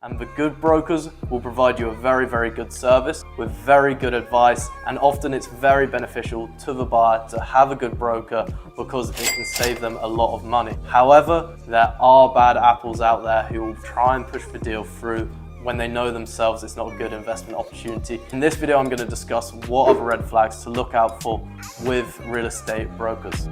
And the good brokers will provide you a very good service with very good advice, and often it's very beneficial to the buyer to have a good broker because it can save them a lot of money. However, there are bad apples out there who will try and push the deal through when they know themselves it's not a good investment opportunity. In this video, I'm going to discuss what are the red flags to look out for with real estate brokers.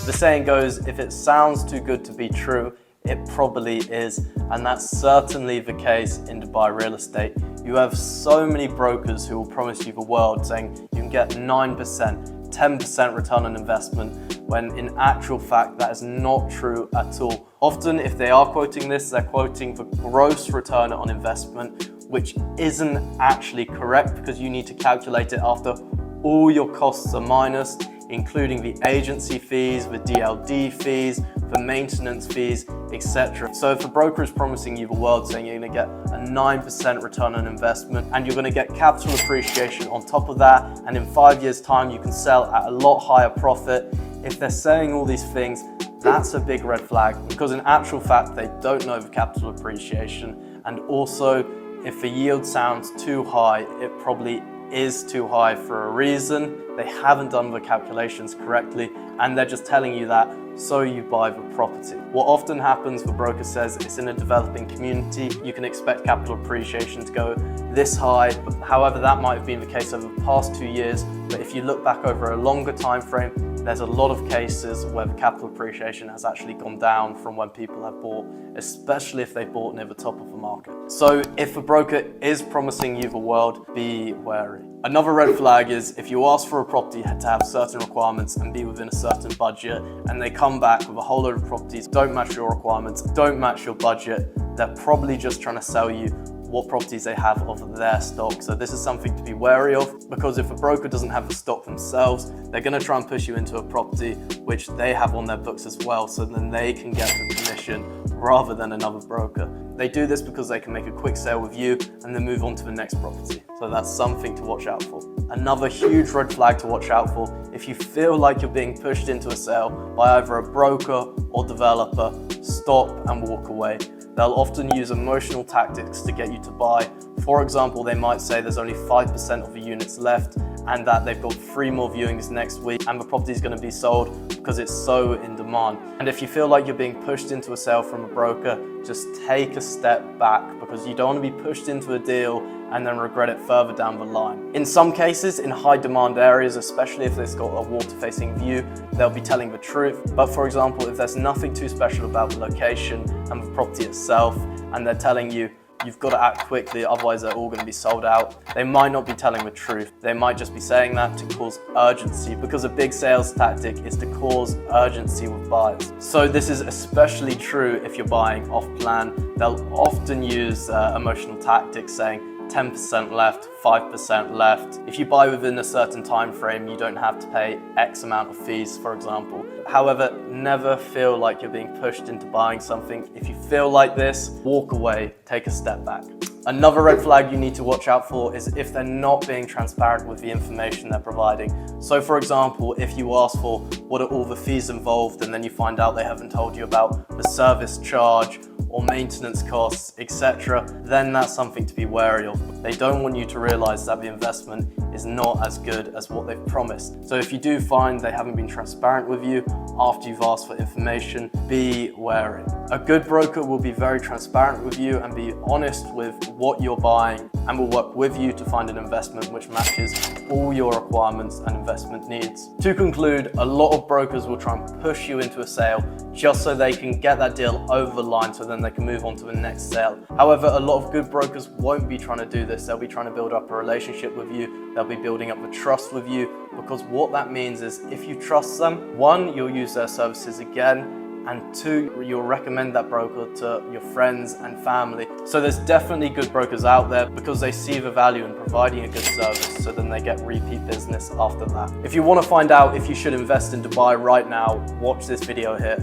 The saying goes, if it sounds too good to be true, it probably is, and that's certainly the case in Dubai real estate. You have so many brokers who will promise you the world, saying you can get 9%, 10% return on investment, when in actual fact that is not true at all. Often if they are quoting this, they're quoting the gross return on investment, which isn't actually correct because you need to calculate it after all your costs are minus, including the agency fees, the DLD fees, the maintenance fees, etc. So if a broker is promising you the world, saying you're going to get a 9% return on investment and you're going to get capital appreciation on top of that, and in 5 years' time you can sell at a lot higher profit, if they're saying all these things, that's a big red flag, because in actual fact they don't know the capital appreciation, and also if the yield sounds too high, it probably is too high for a reason. They haven't done the calculations correctly and they're just telling you that so you buy the property. What often happens, the broker says it's in a developing community, you can expect capital appreciation to go this high. However, that might have been the case over the past 2 years, but if you look back over a longer time frame, there's a lot of cases where the capital appreciation has actually gone down from when people have bought, especially if they bought near the top of the market. So if a broker is promising you the world, be wary. Another red flag is if you ask for a property to have certain requirements and be within a certain budget, and they come back with a whole load of properties don't match your requirements, don't match your budget, they're probably just trying to sell you what properties they have of their stock. So this is something to be wary of, because if a broker doesn't have the stock themselves, they're going to try and push you into a property which they have on their books as well, so then they can get the commission rather than another broker. They do this because they can make a quick sale with you and then move on to the next property. So that's something to watch out for. Another huge red flag to watch out for, if you feel like you're being pushed into a sale by either a broker or developer, stop and walk away. They'll often use emotional tactics to get you to buy. For example, they might say there's only 5% of the units left and that they've got 3 more viewings next week and the property is going to be sold because it's so in demand. And if you feel like you're being pushed into a sale from a broker, just take a step back, because you don't want to be pushed into a deal and then regret it further down the line. In some cases, in high demand areas, especially if it's got a water facing view, they'll be telling the truth. But for example, if there's nothing too special about the location and the property itself, and they're telling you you've got to act quickly, otherwise they're all going to be sold out, they might not be telling the truth. They might just be saying that to cause urgency, because a big sales tactic is to cause urgency with buyers. So this is especially true if you're buying off plan. They'll often use emotional tactics, saying 10% left, 5% left. If you buy within a certain time frame, you don't have to pay X amount of fees, for example. However, never feel like you're being pushed into buying something. If you feel like this, walk away, take a step back. Another red flag you need to watch out for is if they're not being transparent with the information they're providing. So for example, if you ask for what are all the fees involved and then you find out they haven't told you about the service charge or maintenance costs, etc., then that's something to be wary of. They don't want you to realize that the investment is not as good as what they've promised. So if you do find they haven't been transparent with you after you've asked for information, be wary. A good broker will be very transparent with you and be honest with what you're buying, and will work with you to find an investment which matches all your requirements and investment needs. To conclude, a lot of brokers will try and push you into a sale just so they can get that deal over the line, so then they can move on to the next sale. However, a lot of good brokers won't be trying to do this. They'll be trying to build up a relationship with you. They'll be building up the trust with you, because what that means is if you trust them, 1, you'll use their services again, and 2, you'll recommend that broker to your friends and family. So there's definitely good brokers out there because they see the value in providing a good service, so then they get repeat business after that. If you want to find out if you should invest in Dubai right now, watch this video here.